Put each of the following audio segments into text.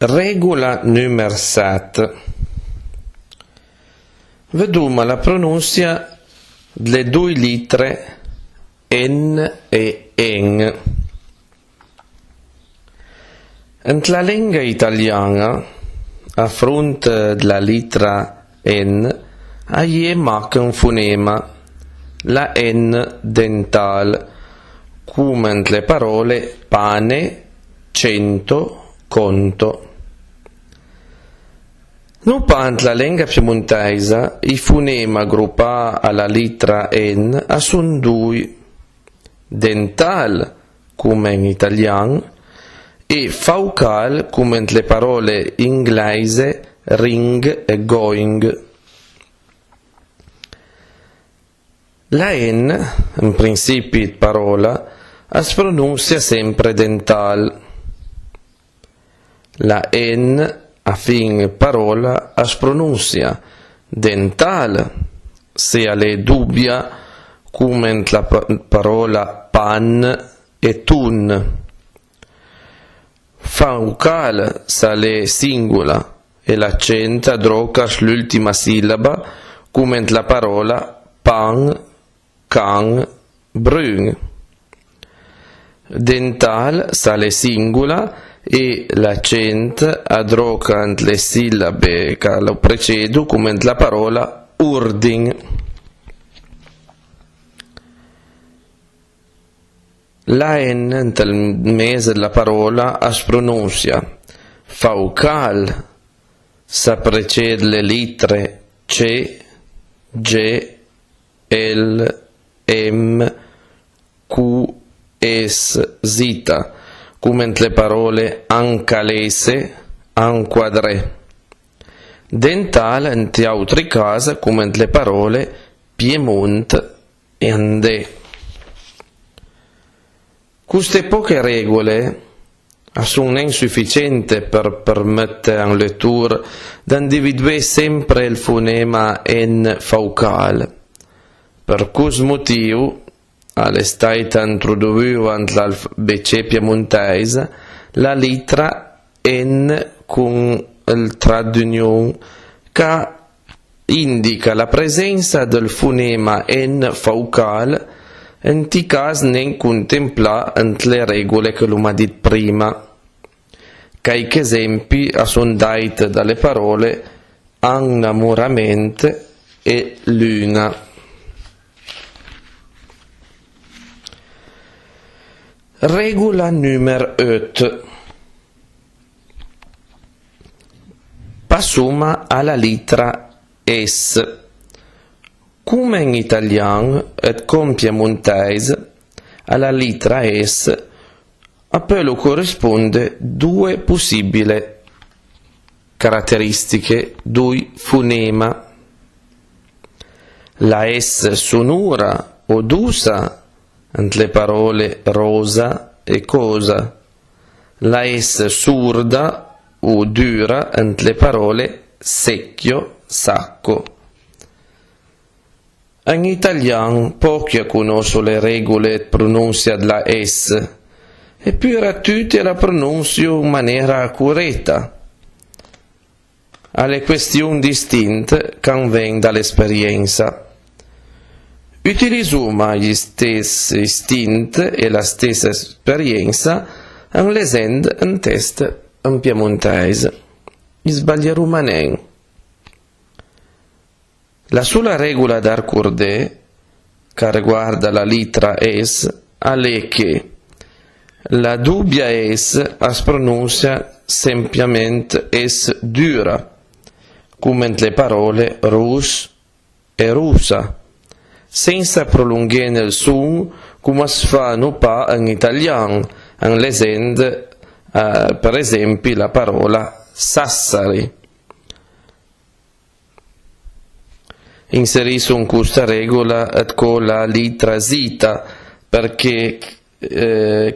Regola numero 7. Vediamo la pronuncia delle due lettere N e N. Nella lingua italiana, a fronte della lettera N, manca un fonema, la N dentale, come nelle parole pane, cento, conto. Non per la lingua piemontese, i fonemi aggruppati alla lettera N sono due, dental, come in italiano, e faucal, come nelle parole inglese ring e going. La N, in principio di parola, si pronuncia sempre dental. La N, a fine parola, si pronuncia dental, se le dubbia, come nella parola pan e tun. Faucal, se le singola, e l'accento adroca l'ultima sillaba, come nella parola pan, can, brun. Dental, se le singola, e l'accento adroca le sillabe che lo precedono, come nella parola urdin. La N nel mese della parola si pronuncia faucal, se precede le lettere C, G, L, M, Q, S, Z, come nelle parole ancalese, anquadré. Dental in altri casi, come nelle parole Piemonte e Andè. Queste poche regole sono insufficienti per permettere a un lettore di individuare sempre il fonema N faucal. Per questo motivo, è stata introdotta nell'alfabeto piemontese la lettera N con il tratto d'unione che indica la presenza del fonema N faucal in ti casi non contemplati nelle regole che l'ho detto prima. Qualche esempi sono dati dalle parole innamoramento e luna. Regola numero 8. Passiamo alla lettera S. Come in italiano e come piemontese, alla lettera S a quello corrisponde due possibili caratteristiche, due fonema. La S sonora o dusa nelle parole rosa e cosa. La S surda o dura nelle parole secchio, sacco. In italiano pochi conoscono le regole di pronuncia della S, eppure tutti la pronunciano in maniera accurata. Alle questioni distinte che vengono dall'esperienza. Utilizziamo gli stessi istinti e la stessa esperienza in lesendo un test in piemontese. Sbaglieremo niente. La sola regola da ricordare, che riguarda la lettera S, è che la doppia S si pronuncia semplicemente S dura, come nelle parole rus e russa, senza prolungare il suono come si fa non pas in italiano, in lesendo per esempio la parola Sassari. Inserisco in questa regola con la lettera Z perché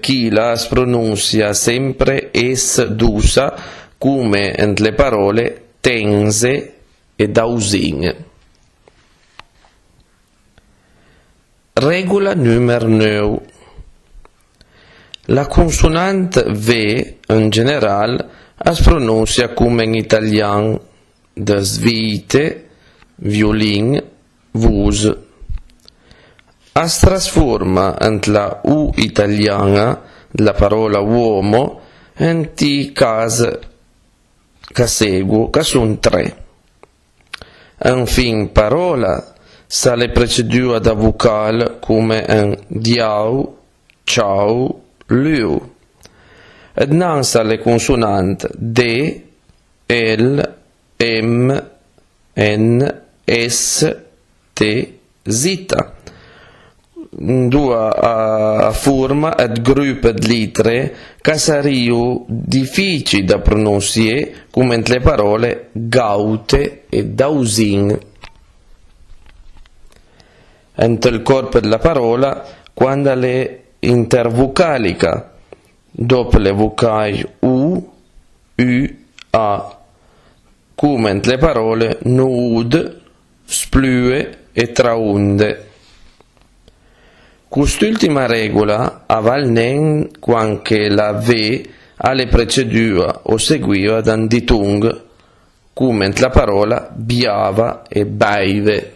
chi la pronuncia sempre S dusa come nelle parole tense e dausin. Regola numero 9. La consonante V in generale es pronuncia come in italiano de svite, violin, vus. Es trasforma in la U italiana della parola uomo in ti case che seguo, che sono 3. Infine parola sale precedua da vocale come in diau, ciao, liu. Ed non sale consonante D, L, M, N, S, T, Z. Due forma ed gruppo di lettere che sarebbero difficili da pronunciare come le parole gaute e dausin. Entro il corpo della parola, quando le intervocalica, dopo le vocali U, U, A, come le parole nud, splue e traunde. Quest'ultima regola avvalnen quando la V alle precedua o seguiva da un ditung, come la parola biava e baive.